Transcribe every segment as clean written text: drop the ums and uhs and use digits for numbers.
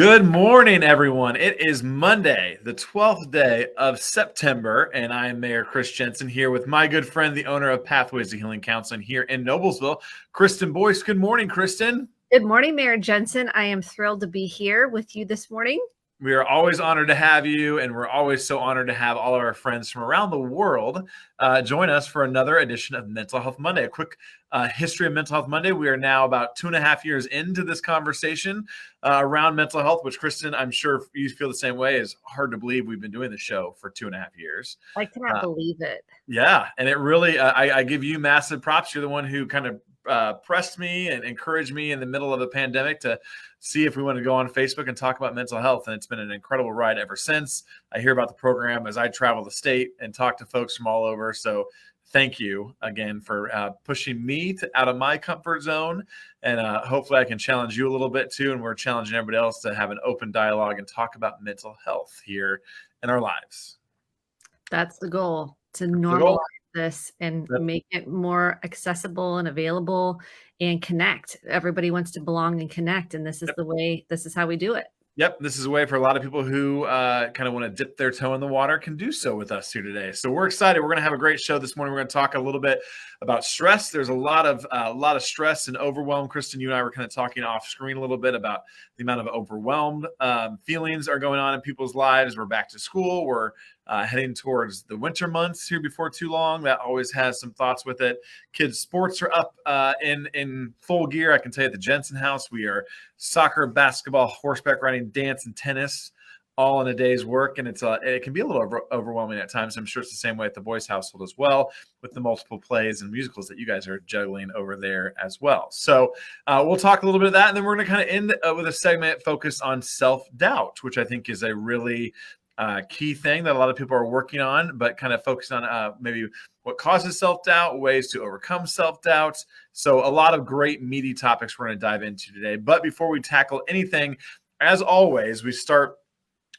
Good morning, everyone. It is Monday, the 12th day of September, and I am Mayor Chris Jenson here with my good friend, the owner of Pathways to Healing Counseling here in Noblesville, Kristen Boice. Good morning, Kristen. Good morning, Mayor Jenson. I am thrilled to be here with you this morning. We are always honored to have you, and we're always so honored to have all of our friends from around the world join us for another edition of Mental Health Monday. A quick history of Mental Health Monday. We are now about 2.5 years into this conversation around mental health, which, Kristen, I'm sure you feel the same way. Is hard to believe we've been doing the show for 2.5 years. I cannot believe it. Yeah, and it really, I give you massive props. You're the one who kind of pressed me and encouraged me in the middle of the pandemic to see if we want to go on Facebook and talk about mental health. And it's been an incredible ride ever since. I hear about the program as I travel the state and talk to folks from all over. So thank you again for pushing me out of my comfort zone. And hopefully I can challenge you a little bit too. And we're challenging everybody else to have an open dialogue and talk about mental health here in our lives. That's the goal, to normalize this and make it more accessible and available and connect. Everybody wants to belong and connect. And this is the way, this is how we do it. Yep. This is a way for a lot of people who kind of want to dip their toe in the water can do so with us here today. So we're excited. We're going to have a great show this morning. We're going to talk a little bit about stress. There's a lot of stress and overwhelm. Kristen, you and I were kind of talking off screen a little bit about the amount of overwhelmed feelings are going on in people's lives. We're back to school. We're heading towards the winter months here before too long. That always has some thoughts with it. Kids' sports are up in full gear. I can tell you at the Jenson house, we are soccer, basketball, horseback riding, dance, and tennis all in a day's work. And it can be a little overwhelming at times. I'm sure it's the same way at the Boice household as well, with the multiple plays and musicals that you guys are juggling over there as well. So we'll talk a little bit of that. And then we're going to kind of end with a segment focused on self-doubt, which I think is a really key thing that a lot of people are working on, but kind of focused on maybe what causes self-doubt, ways to overcome self-doubt. So a lot of great meaty topics we're going to dive into today. But before we tackle anything, as always, we start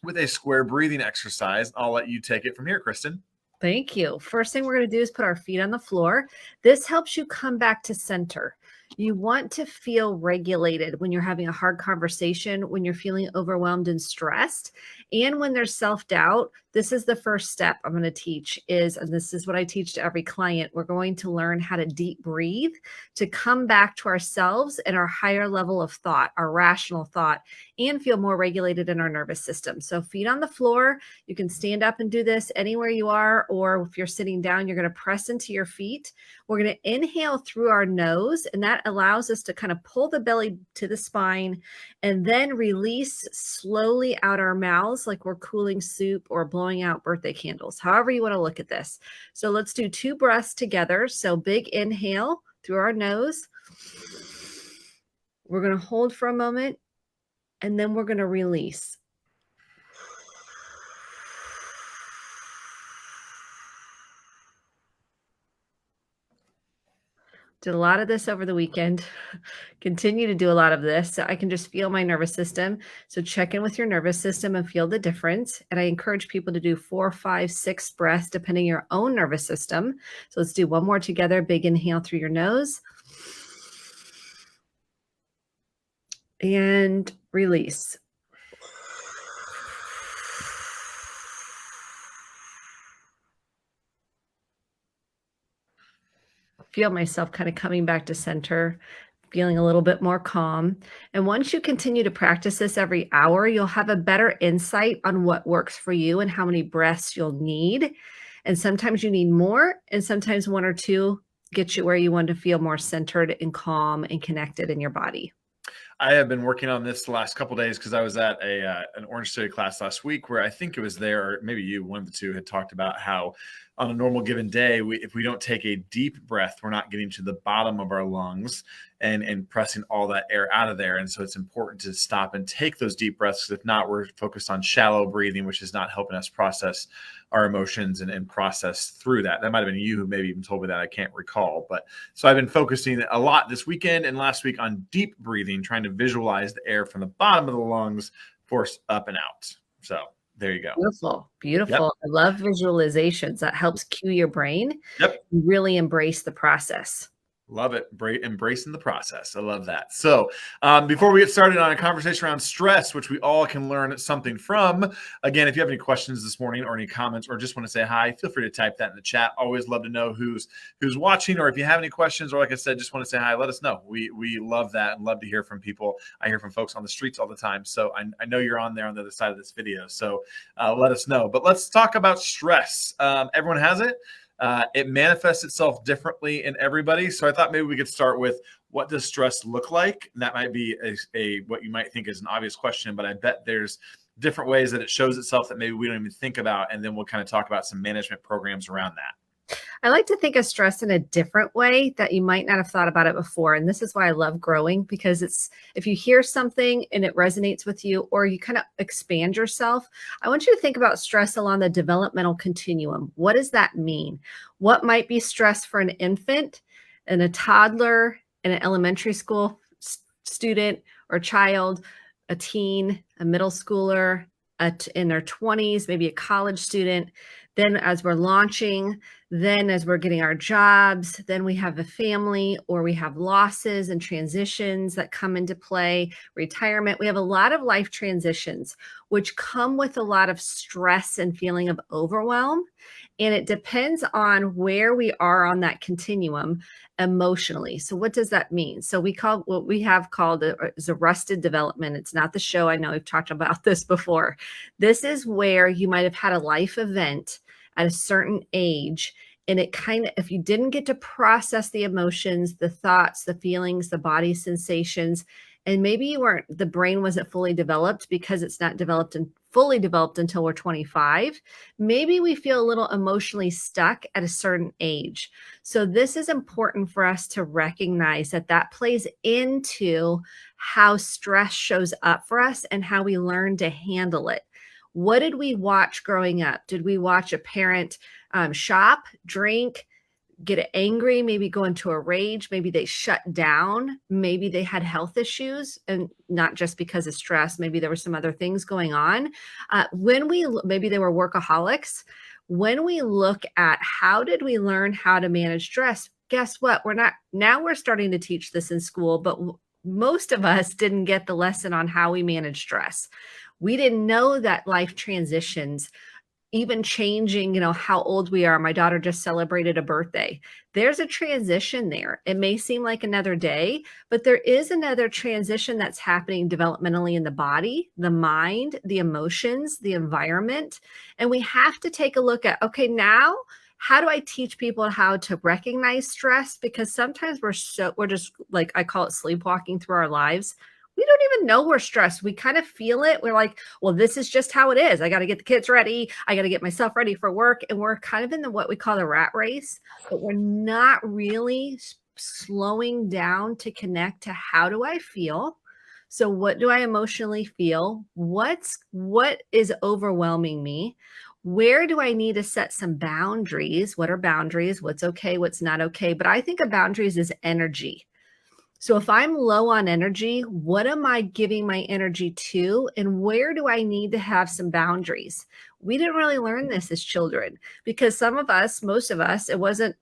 with a square breathing exercise. I'll let you take it from here, Kristen. Thank you. First thing we're going to do is put our feet on the floor. This helps you come back to center. You want to feel regulated when you're having a hard conversation, when you're feeling overwhelmed and stressed, and when there's self-doubt. This is the first step I'm going to teach and this is what I teach to every client. We're going to learn how to deep breathe, to come back to ourselves and our higher level of thought, our rational thought, and feel more regulated in our nervous system. So feet on the floor. You can stand up and do this anywhere you are, or if you're sitting down, you're going to press into your feet. We're going to inhale through our nose, and that allows us to kind of pull the belly to the spine and then release slowly out our mouths like we're cooling soup or blowing out birthday candles, however you want to look at this. So let's do 2 breaths together. So big inhale through our nose. We're going to hold for a moment, and then we're going to release. Did a lot of this over the weekend. Continue to do a lot of this. So I can just feel my nervous system. So check in with your nervous system and feel the difference. And I encourage people to do 4, 5, 6 breaths, depending on your own nervous system. So let's do one more together. Big inhale through your nose. And release. Feel myself kind of coming back to center, feeling a little bit more calm. And once you continue to practice this every hour, you'll have a better insight on what works for you and how many breaths you'll need. And sometimes you need more, and sometimes 1 or 2 get you where you want to feel more centered and calm and connected in your body. I have been working on this the last couple of days because I was at an Orange Theory class last week where I think it was there, or maybe you, one of the two, had talked about how on a normal given day, if we don't take a deep breath, we're not getting to the bottom of our lungs and pressing all that air out of there. And so it's important to stop and take those deep breaths. If not, we're focused on shallow breathing, which is not helping us process our emotions and process through that. That might have been you who maybe even told me that. I can't recall. But so I've been focusing a lot this weekend and last week on deep breathing, trying to visualize the air from the bottom of the lungs forced up and out. So there you go. Beautiful. Beautiful. Yep. I love visualizations. That helps cue your brain. Yep. Really embrace the process. Love it. Embracing the process. I love that. So, before we get started on a conversation around stress, which we all can learn something from, again, if you have any questions this morning or any comments or just want to say hi, feel free to type that in the chat. Always love to know who's watching, or if you have any questions, or like I said, just want to say hi, let us know. We love that and love to hear from people. I hear from folks on the streets all the time. So I know you're on there on the other side of this video. So let us know. But let's talk about stress. Everyone has it. It manifests itself differently in everybody. So I thought maybe we could start with, what does stress look like? And that might be a what you might think is an obvious question, but I bet there's different ways that it shows itself that maybe we don't even think about. And then we'll kind of talk about some management programs around that. I like to think of stress in a different way that you might not have thought about it before. And this is why I love growing, because it's, if you hear something and it resonates with you, or you kind of expand yourself, I want you to think about stress along the developmental continuum. What does that mean? What might be stress for an infant and a toddler and an elementary school student or child, a teen, a middle schooler, in their 20s, maybe a college student. Then as we're launching, then as we're getting our jobs, then we have a family, or we have losses and transitions that come into play, retirement. We have a lot of life transitions, which come with a lot of stress and feeling of overwhelm. And it depends on where we are on that continuum emotionally. So what does that mean? So we call, what we have called is arrested development. It's not the show. I know we've talked about this before. This is where you might have had a life event at a certain age, and it kind of, if you didn't get to process the emotions, the thoughts, the feelings, the body sensations, and maybe you weren't, the brain wasn't fully developed, because it's not developed and fully developed until we're 25. Maybe we feel a little emotionally stuck at a certain age. So this is important for us to recognize that that plays into how stress shows up for us and how we learn to handle it. What did we watch growing up? Did we watch a parent shop, drink, get angry, maybe go into a rage? Maybe they shut down. Maybe they had health issues, and not just because of stress. Maybe there were some other things going on. Maybe they were workaholics. When we look at how did we learn how to manage stress, guess what? We're starting to teach this in school, but most of us didn't get the lesson on how we manage stress. We didn't know that life transitions, even changing, how old we are. My daughter just celebrated a birthday. There's a transition there. It may seem like another day, but there is another transition that's happening developmentally in the body, the mind, the emotions, the environment. And we have to take a look at, okay, now, how do I teach people how to recognize stress? Because sometimes we're just, like, I call it sleepwalking through our lives. We don't even know we're stressed. We kind of feel it. We're like, well, this is just how it is. I got to get the kids ready. I got to get myself ready for work. And we're kind of in what we call the rat race, but we're not really slowing down to connect to, how do I feel? So what do I emotionally feel? What is overwhelming me? Where do I need to set some boundaries? What are boundaries? What's okay? What's not okay? But I think of boundaries as energy. So if I'm low on energy, what am I giving my energy to? And where do I need to have some boundaries? We didn't really learn this as children, because some of us, most of us,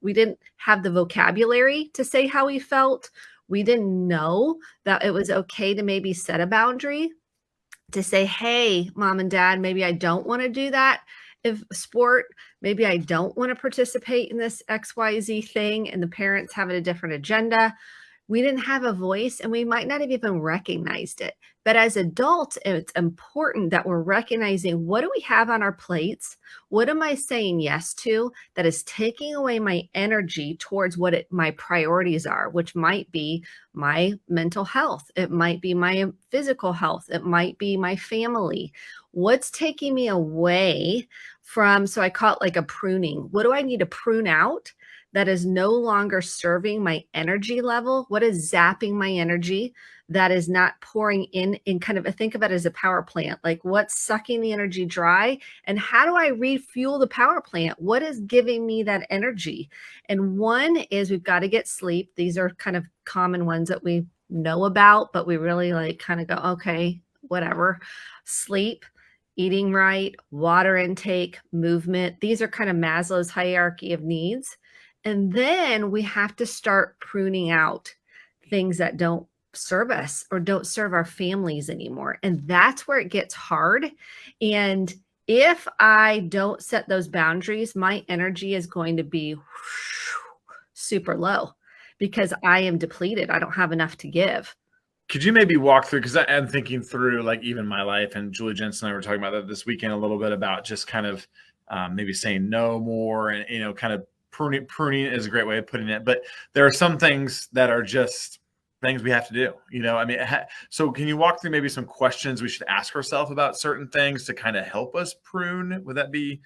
we didn't have the vocabulary to say how we felt. We didn't know that it was okay to maybe set a boundary, to say, hey, mom and dad, maybe I don't want to do that. If sport, maybe I don't want to participate in this XYZ thing, and the parents have a different agenda. We didn't have a voice, and we might not have even recognized it. But as adults, it's important that we're recognizing, what do we have on our plates? What am I saying yes to that is taking away my energy towards what my priorities are, which might be my mental health. It might be my physical health. It might be my family. What's taking me away from, so I call it like a pruning. What do I need to prune out that is no longer serving my energy level? What is zapping my energy that is not pouring in kind of, think of it as a power plant, like what's sucking the energy dry, and how do I refuel the power plant? What is giving me that energy? And one is, we've got to get sleep. These are kind of common ones that we know about, but we really like kind of go, okay, whatever. Sleep, eating right, water intake, movement. These are kind of Maslow's hierarchy of needs. And then we have to start pruning out things that don't serve us or don't serve our families anymore. And that's where it gets hard. And if I don't set those boundaries, my energy is going to be super low because I am depleted. I don't have enough to give. Could you maybe walk through, because I'm thinking through like even my life, and Julie Jenson and I were talking about that this weekend a little bit about just kind of maybe saying no more, and kind of pruning is a great way of putting it. But there are some things that are just things we have to do. I mean, so can you walk through maybe some questions we should ask ourselves about certain things to kind of help us prune? Would that be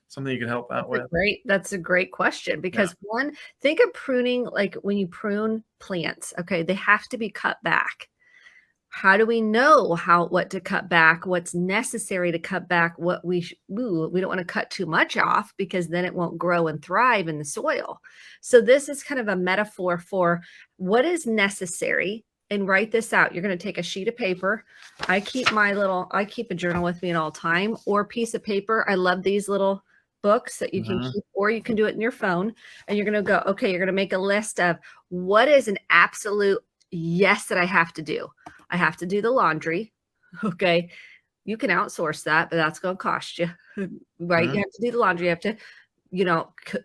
something you can help out with? That's a great question, because one, think of pruning like when you prune plants. Okay, they have to be cut back. How do we know what to cut back, what's necessary to cut back, what we don't want to cut too much off, because then it won't grow and thrive in the soil. So this is kind of a metaphor for what is necessary. And write this out. You're going to take a sheet of paper. I keep a journal with me at all time, or a piece of paper. I love these little books that you can keep, or you can do it in your phone. And you're going to go, okay, you're going to make a list of what is an absolute yes that I have to do. I have to do the laundry. Okay. You can outsource that, but that's going to cost you, right? You have to do the laundry. You have to,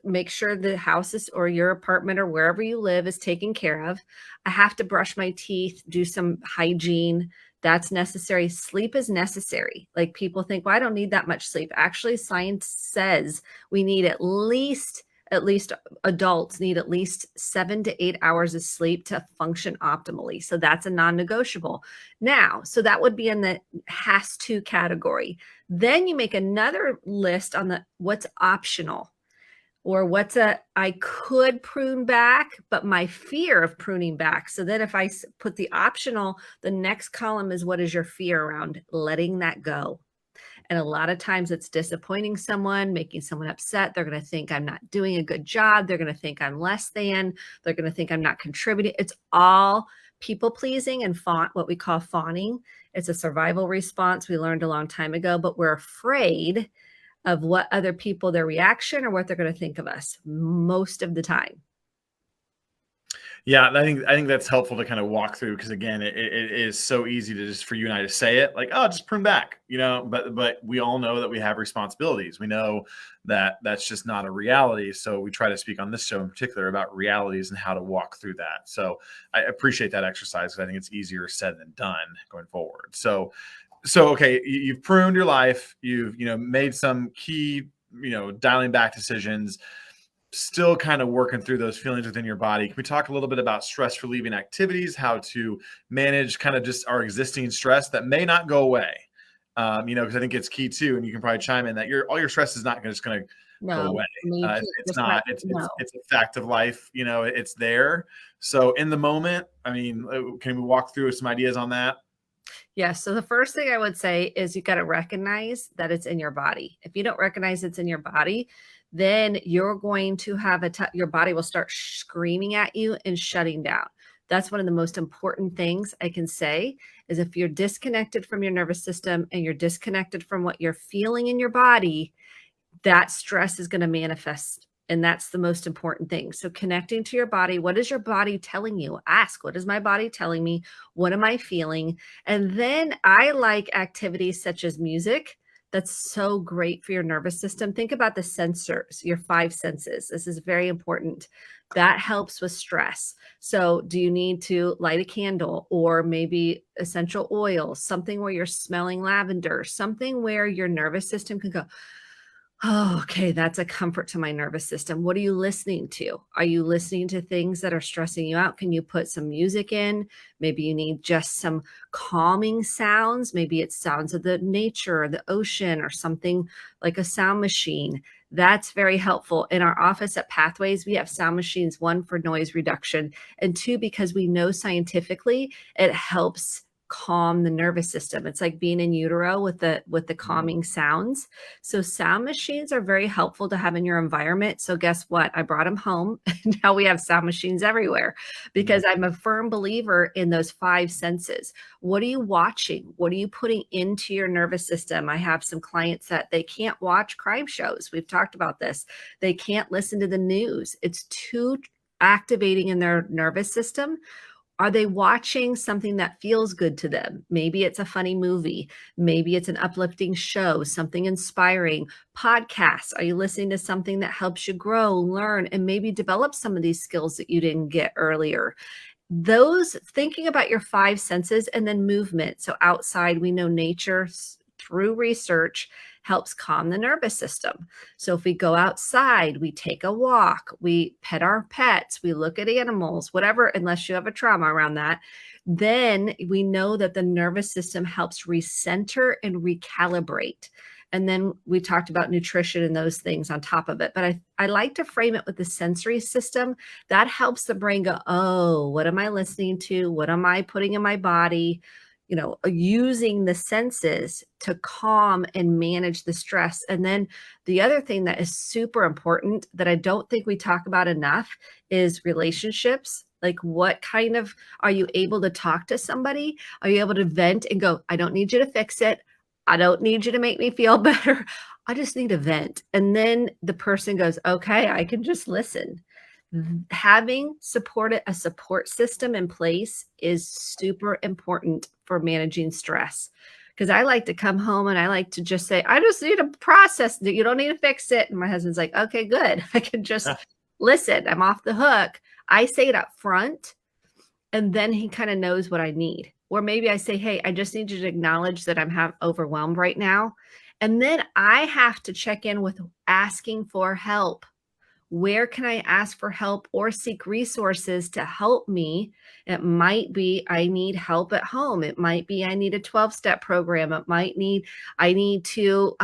make sure the house is, or your apartment or wherever you live is taken care of. I have to brush my teeth, do some hygiene. That's necessary. Sleep is necessary. Like, people think, well, I don't need that much sleep. Actually, science says we need at least adults need at least 7 to 8 hours of sleep to function optimally. So that's a non-negotiable. Now, so that would be in the has to category. Then you make another list on the what's optional, or I could prune back, but my fear of pruning back. So then if I put the optional, the next column is what is your fear around letting that go. And a lot of times it's disappointing someone, making someone upset. They're going to think I'm not doing a good job. They're going to think I'm less than. They're going to think I'm not contributing. It's all people pleasing and what we call fawning. It's a survival response we learned a long time ago, but we're afraid of what other people, their reaction, or what they're going to think of us most of the time. Yeah, I think that's helpful to kind of walk through, because again, it is so easy to just for you and I to say it like, oh, just prune back, but we all know that we have responsibilities. We know that that's just not a reality. So we try to speak on this show in particular about realities and how to walk through that. So I appreciate that exercise, because I think it's easier said than done going forward. So okay, you've pruned your life, you've made some key dialing back decisions, still kind of working through those feelings within your body. Can we talk a little bit about stress relieving activities, how to manage kind of just our existing stress that may not go away? Because I think it's key too, and you can probably chime in that all your stress is not just going to go away. It's not. It's a fact of life. It's there. So in the moment, I mean, can we walk through some ideas on that? Yes. So the first thing I would say is you got to recognize that it's in your body. If you don't recognize it's in your body, then you're going to have your body will start screaming at you and shutting down. That's one of the most important things I can say, is if you're disconnected from your nervous system and you're disconnected from what you're feeling in your body, that stress is going to manifest. And that's the most important thing. So connecting to your body, what is your body telling you? Ask, what is my body telling me? What am I feeling? And then I like activities such as music. That's so great for your nervous system. Think about the sensors, your 5 senses. This is very important. That helps with stress. So do you need to light a candle, or maybe essential oil, something where you're smelling lavender, something where your nervous system can go, oh, okay, that's a comfort to my nervous system. What are you listening to? Are you listening to things that are stressing you out? Can you put some music in? Maybe you need just some calming sounds. Maybe it's sounds of the nature, or the ocean, or something like a sound machine. That's very helpful. In our office at Pathways, we have sound machines, 1 for noise reduction, and 2 because we know scientifically it helps calm the nervous system. It's like being in utero with the calming sounds. So sound machines are very helpful to have in your environment. So guess what? I brought them home. And now we have sound machines everywhere because I'm a firm believer in those 5 senses. What are you watching? What are you putting into your nervous system? I have some clients that they can't watch crime shows. We've talked about this. They can't listen to the news. It's too activating in their nervous system. Are they watching something that feels good to them? Maybe it's a funny movie. Maybe it's an uplifting show, something inspiring. Podcasts. Are you listening to something that helps you grow, learn, and maybe develop some of these skills that you didn't get earlier? Those, thinking about your 5 senses, and then movement. So outside, we know nature through research helps calm the nervous system. So if we go outside, we take a walk, we pet our pets, we look at animals, whatever, unless you have a trauma around that, then we know that the nervous system helps recenter and recalibrate. And then we talked about nutrition and those things on top of it. But I like to frame it with the sensory system. That helps the brain go, oh, what am I listening to? What am I putting in my body? Using the senses to calm and manage the stress. And then the other thing that is super important that I don't think we talk about enough is relationships. Like, what kind of, are you able to talk to somebody? Are you able to vent and go, I don't need you to fix it. I don't need you to make me feel better. I just need a vent. And then the person goes, okay, I can just listen. Having a support system in place is super important for managing stress. Because I like to come home and I like to just say, I just need to process that. You don't need to fix it. And my husband's like, okay, good. I can just listen. I'm off the hook. I say it up front, and then he kind of knows what I need. Or maybe I say, hey, I just need you to acknowledge that I'm overwhelmed right now. And then I have to check in with asking for help. Where can I ask for help or seek resources to help me? It might be I need help at home. It might be I need a 12-step program. I need to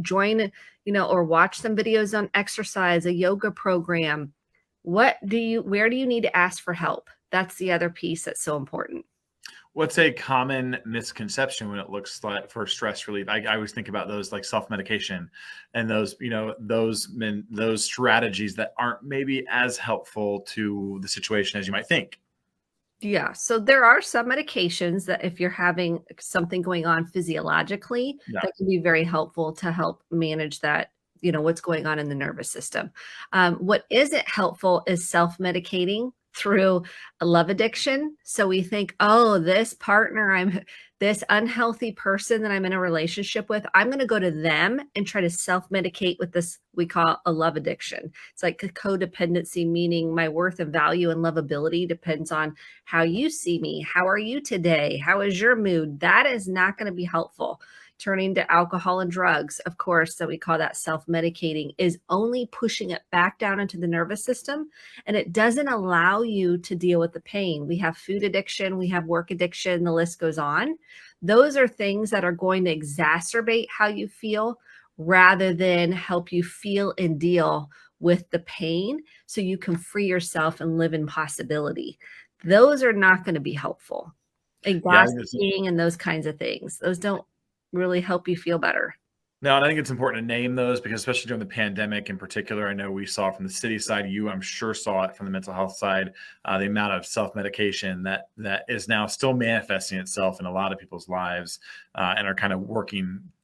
join, or watch some videos on exercise, a yoga program. Where do you need to ask for help? That's the other piece that's so important. What's a common misconception when it looks like for stress relief? I always think about those like self-medication and those strategies that aren't maybe as helpful to the situation as you might think. Yeah. So there are some medications that if you're having something going on physiologically, that can be very helpful to help manage that, what's going on in the nervous system. What isn't helpful is self-medicating through a love addiction. So we think, oh, this unhealthy person that I'm in a relationship with, I'm going to go to them and try to self-medicate with this we call a love addiction. It's like a codependency, meaning my worth and value and lovability depends on how you see me. How are you today? How is your mood? That is not going to be helpful. Turning to alcohol and drugs, of course, that we call that self-medicating, is only pushing it back down into the nervous system, and it doesn't allow you to deal with the pain. We have food addiction, we have work addiction, the list goes on. Those are things that are going to exacerbate how you feel rather than help you feel and deal with the pain so you can free yourself and live in possibility. Those are not going to be helpful. And gossiping and those kinds of things, those don't really help you feel better. No, and I think it's important to name those because especially during the pandemic in particular, I know we saw from the city side, I'm sure saw it from the mental health side, the amount of self-medication that is now still manifesting itself in a lot of people's lives and are kind of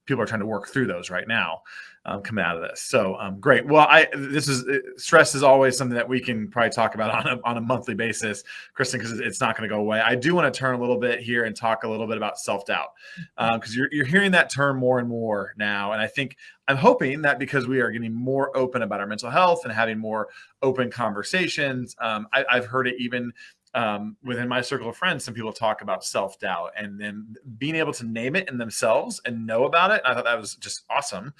people are trying to work through those right now coming out of this. So great. Well, stress is always something that we can probably talk about on a monthly basis, Kristen, because it's not going to go away. I do want to turn a little bit here and talk a little bit about self-doubt because you're hearing that term more and more now. And I'm hoping that because we are getting more open about our mental health and having more open conversations, I've heard it even within my circle of friends, some people talk about self-doubt and then being able to name it in themselves and know about it. I thought that was just awesome.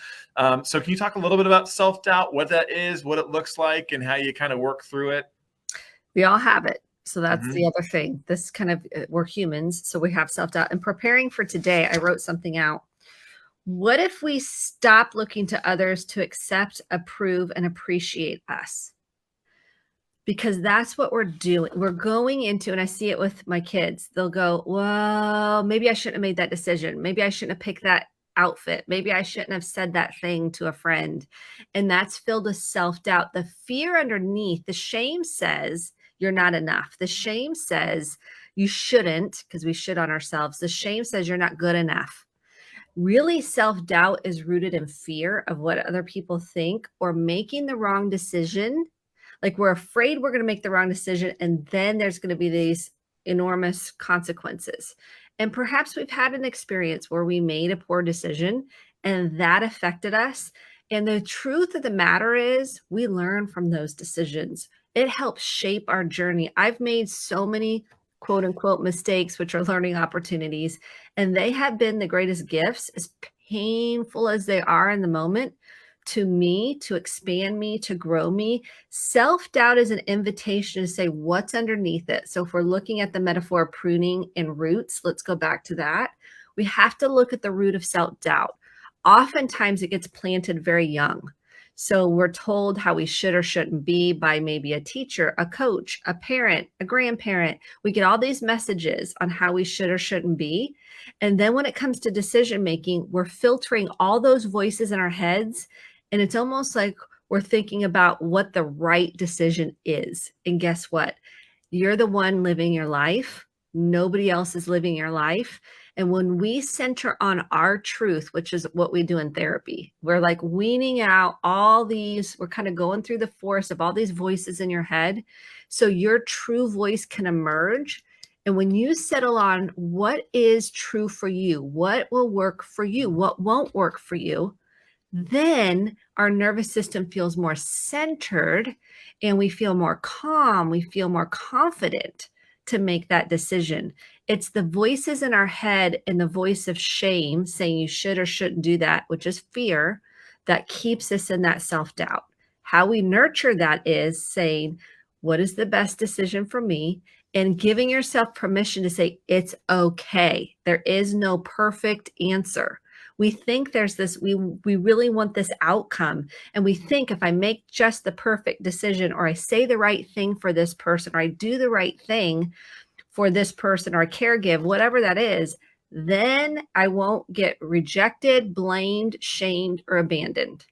So can you talk a little bit about self-doubt, what that is, what it looks like, and how you kind of work through it? We all have it. So that's the other thing. This kind of, we're humans, so we have self-doubt. And preparing for today, I wrote something out. What if we stop looking to others to accept, approve, and appreciate us? because that's what we're doing. We're going into, and I see it with my kids. They'll go, well, maybe I shouldn't have made that decision. Maybe I shouldn't have picked that outfit. Maybe I shouldn't have said that thing to a friend. And that's filled with self-doubt. The fear underneath, the shame says you're not enough. The shame says you shouldn't, because we should on ourselves. The shame says you're not good enough. Really, self-doubt is rooted in fear of what other people think or making the wrong decision. Like we're afraid we're going to make the wrong decision, and then there's going to be these enormous consequences. And perhaps we've had an experience where we made a poor decision and that affected us. And the truth of the matter is we learn from those decisions. It helps shape our journey. I've made so many quote unquote mistakes, which are learning opportunities, and they have been the greatest gifts, as painful as they are in the moment, to me, to expand me, to grow me. Self-doubt is an invitation to say what's underneath it. So if we're looking at the metaphor of pruning and roots, let's go back to that. We have to look at the root of self-doubt. Oftentimes it gets planted very young. So we're told how we should or shouldn't be by maybe a teacher, a coach, a parent, a grandparent. We get all these messages on how we should or shouldn't be. And then when it comes to decision making, we're filtering all those voices in our heads. And it's almost like we're thinking about what the right decision is. And guess what? You're the one living your life. Nobody else is living your life. And when we center on our truth, which is what we do in therapy, we're like weaning out all these, we're kind of going through the forest of all these voices in your head. So your true voice can emerge. And when you settle on what is true for you, what will work for you, what won't work for you, then our nervous system feels more centered and we feel more calm. We feel more confident to make that decision. It's the voices in our head and the voice of shame saying you should or shouldn't do that, which is fear, that keeps us in that self-doubt. How we nurture that is saying, what is the best decision for me? And giving yourself permission to say, it's okay. There is no perfect answer. We think there's this, we really want this outcome. And we think if I make just the perfect decision, or I say the right thing for this person, or I do the right thing for this person, or I caregive, whatever that is, then I won't get rejected, blamed, shamed, or abandoned.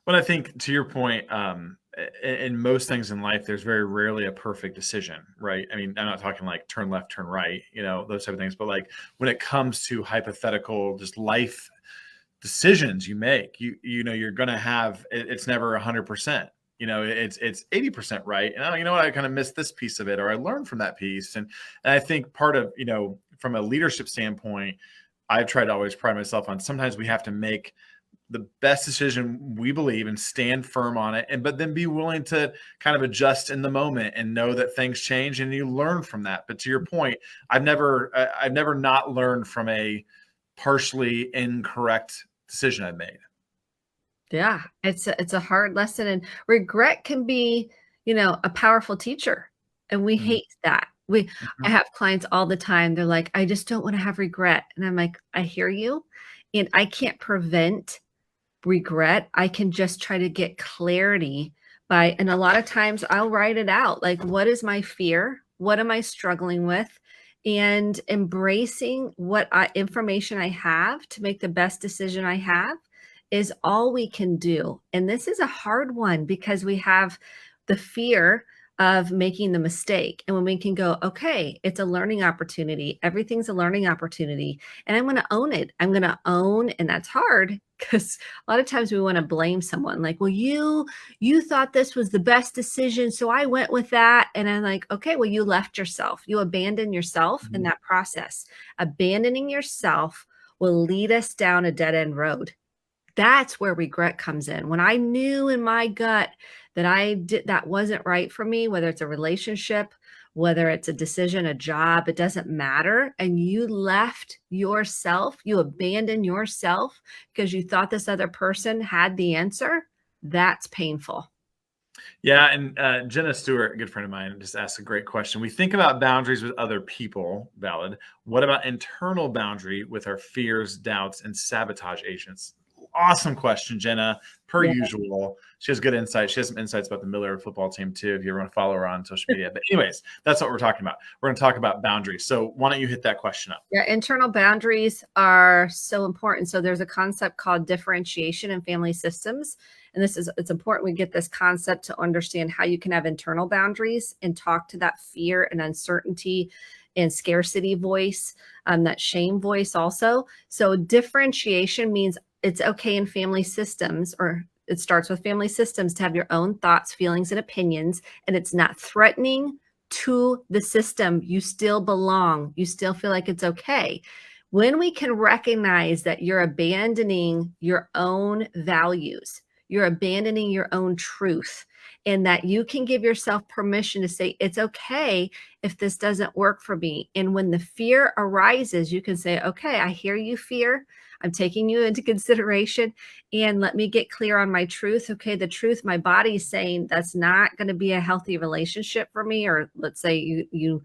Well, I think to your point, in most things in life, there's very rarely a perfect decision, right? I mean, I'm not talking like turn left, turn right, those type of things, but like when it comes to hypothetical, just life decisions you make, you're going to have, it's never 100%. It's 80% right. And what, I kind of missed this piece of it, or I learned from that piece. And I think part of, from a leadership standpoint, I've tried to always pride myself on, sometimes we have to make the best decision we believe and stand firm on it, but then be willing to kind of adjust in the moment and know that things change and you learn from that. But to your point, I've never not learned from a partially incorrect decision I've made. Yeah, it's a hard lesson, and regret can be, a powerful teacher, and we hate that. I have clients all the time. They're like, I just don't want to have regret. And I'm like, I hear you. And I can't prevent regret. I can just try to get clarity and a lot of times I'll write it out. Like, what is my fear? What am I struggling with? And embracing what information I have to make the best decision I have is all we can do. And this is a hard one because we have the fear of making the mistake. And when we can go, okay, it's a learning opportunity. Everything's a learning opportunity. And I'm going to own it. I'm going to own, and that's hard because a lot of times we want to blame someone like, well, you thought this was the best decision, so I went with that. And I'm like, okay, well, you left yourself. You abandoned yourself in that process. Abandoning yourself will lead us down a dead end road. That's where regret comes in. When I knew in my gut that that wasn't right for me, whether it's a relationship, whether it's a decision, a job, it doesn't matter. And you left yourself, you abandoned yourself because you thought this other person had the answer. That's painful. Yeah. And Jenna Stewart, a good friend of mine, just asked a great question. We think about boundaries with other people, valid. What about internal boundary with our fears, doubts, and sabotage agents? Awesome question, Jenna. Per Yeah. usual, she has good insight. She has some insights about the Miller football team too, if you ever want to follow her on social media. But anyways, that's what we're talking about. We're going to talk about boundaries. So why don't you hit that question up? Yeah, internal boundaries are so important. So there's a concept called differentiation in family systems. And it's important we get this concept to understand how you can have internal boundaries and talk to that fear and uncertainty and scarcity voice, that shame voice also. So differentiation means it's okay in family systems, or it starts with family systems, to have your own thoughts, feelings, and opinions, and it's not threatening to the system. You still belong. You still feel like it's okay. When we can recognize that you're abandoning your own values, you're abandoning your own truth, and that you can give yourself permission to say, it's okay if this doesn't work for me. And when the fear arises, you can say, okay, I hear you, fear. I'm taking you into consideration, and let me get clear on my truth. Okay, the truth, my body's saying that's not going to be a healthy relationship for me. Or let's say you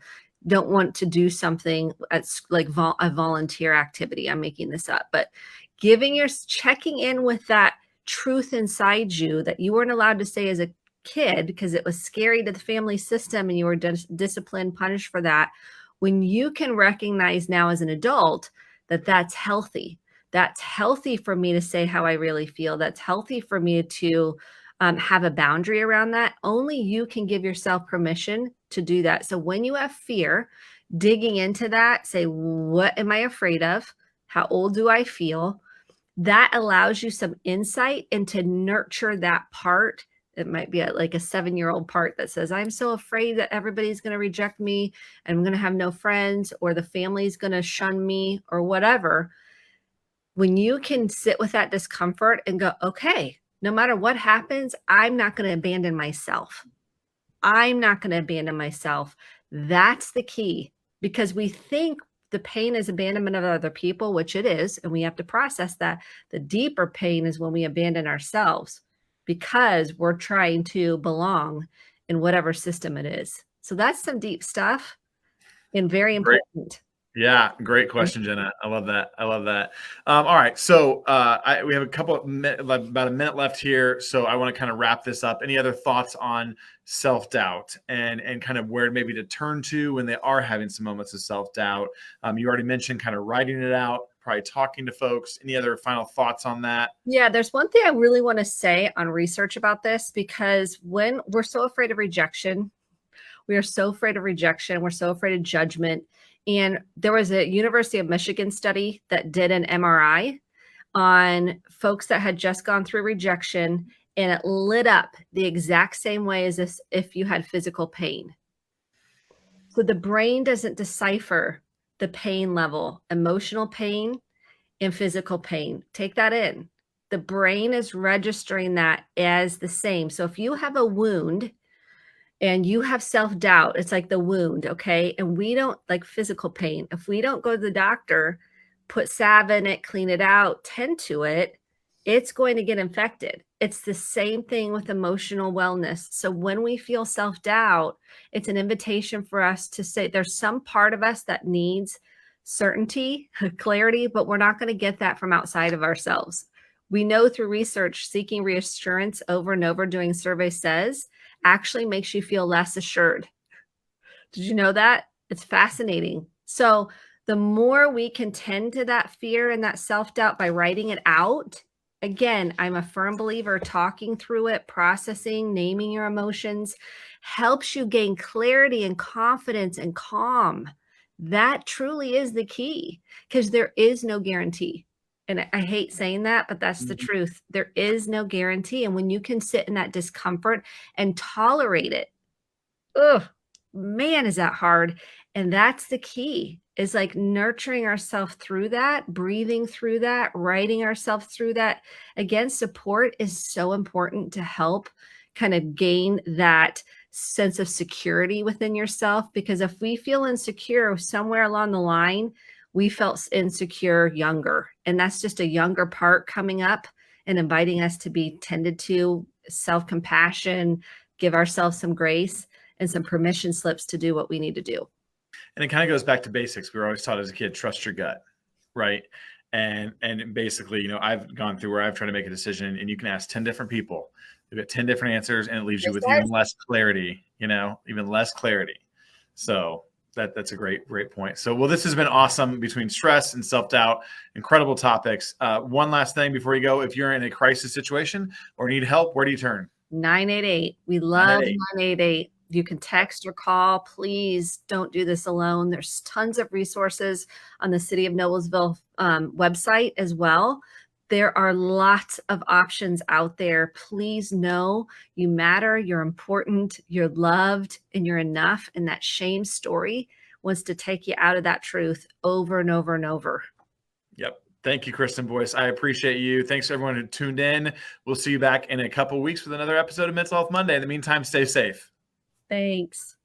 don't want to do something that's like a volunteer activity. I'm making this up, but checking in with that truth inside you that you weren't allowed to say as a kid because it was scary to the family system and you were disciplined, punished for that. When you can recognize now as an adult that that's healthy. That's healthy for me to say how I really feel. That's healthy for me to have a boundary around that. Only you can give yourself permission to do that. So when you have fear, digging into that, say, what am I afraid of? How old do I feel? That allows you some insight and to nurture that part. It might be like a 7-year-old part that says, I'm so afraid that everybody's going to reject me and I'm going to have no friends, or the family's going to shun me, or whatever. When you can sit with that discomfort and go, okay, no matter what happens, I'm not going to abandon myself. I'm not going to abandon myself. That's the key, because we think the pain is abandonment of other people, which it is, and we have to process that. The deeper pain is when we abandon ourselves because we're trying to belong in whatever system it is. So that's some deep stuff and very important. Yeah, great question, Jenna. I love that. I love that. All right, so we have about a minute left here, so I want to kind of wrap this up. Any other thoughts on self-doubt and kind of where maybe to turn to when they are having some moments of self-doubt? You already mentioned kind of writing it out, probably talking to folks. Any other final thoughts on that? Yeah, there's one thing I really want to say on research about this, because when we're so afraid of rejection, we are so afraid of rejection. We're so afraid of judgment. And there was a University of Michigan study that did an MRI on folks that had just gone through rejection, and it lit up the exact same way as if you had physical pain. So the brain doesn't decipher the pain level, emotional pain and physical pain. Take that in. The brain is registering that as the same. So if you have a wound and you have self-doubt, it's like the wound, okay? And we don't like physical pain. If we don't go to the doctor, put salve in it, clean it out, tend to it, it's going to get infected. It's the same thing with emotional wellness. So when we feel self-doubt, it's an invitation for us to say there's some part of us that needs certainty, clarity, but we're not going to get that from outside of ourselves. We know through research, seeking reassurance over and over, doing surveys says, actually makes you feel less assured. Did you know that? It's fascinating. So the more we can tend to that fear and that self-doubt by writing it out, again, I'm a firm believer, talking through it, processing, naming your emotions helps you gain clarity and confidence and calm. That truly is the key, because there is no guarantee. And I hate saying that, but that's the truth. There is no guarantee. And when you can sit in that discomfort and tolerate it, oh, man, is that hard. And that's the key, is like nurturing ourselves through that, breathing through that, writing ourselves through that. Again, support is so important to help kind of gain that sense of security within yourself. Because if we feel insecure somewhere along the line, we felt insecure younger, and that's just a younger part coming up and inviting us to be tended to, self-compassion, give ourselves some grace and some permission slips to do what we need to do. And it kind of goes back to basics. We were always taught as a kid, trust your gut, right? And basically, you know, I've gone through where I've tried to make a decision, and you can ask 10 different people. You get 10 different answers, and it leaves you with even less clarity, you know, even less clarity. So that's a great point. So, well, this has been awesome between stress and self-doubt, incredible topics. One last thing before you go, if you're in a crisis situation or need help, where do you turn? 988. We love 988. You can text or call. Please don't do this alone. There's tons of resources on the City of Noblesville website as well. There are lots of options out there. Please know you matter, you're important, you're loved, and you're enough. And that shame story wants to take you out of that truth over and over and over. Yep. Thank you, Kristen Boice. I appreciate you. Thanks to everyone who tuned in. We'll see you back in a couple of weeks with another episode of Mental Health Monday. In the meantime, stay safe. Thanks.